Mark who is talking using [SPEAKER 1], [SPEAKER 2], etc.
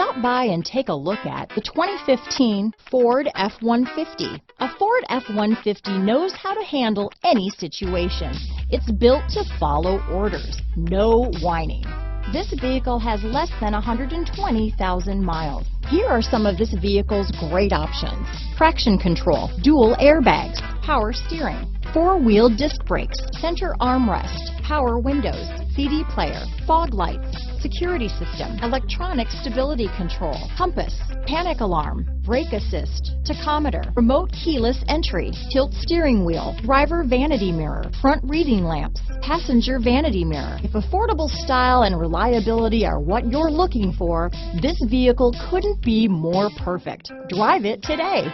[SPEAKER 1] Stop by and take a look at the 2015 Ford F-150. A Ford F-150 knows how to handle any situation. It's built to follow orders, no whining. This vehicle has less than 120,000 miles. Here are some of this vehicle's great options: traction control, dual airbags, power steering, four-wheel disc brakes, center armrest, power windows, CD player, fog lights, security system, electronic stability control, compass, panic alarm, brake assist, tachometer, remote keyless entry, tilt steering wheel, driver vanity mirror, front reading lamps, passenger vanity mirror. If affordable style and reliability are what you're looking for, this vehicle couldn't be more perfect. Drive it today.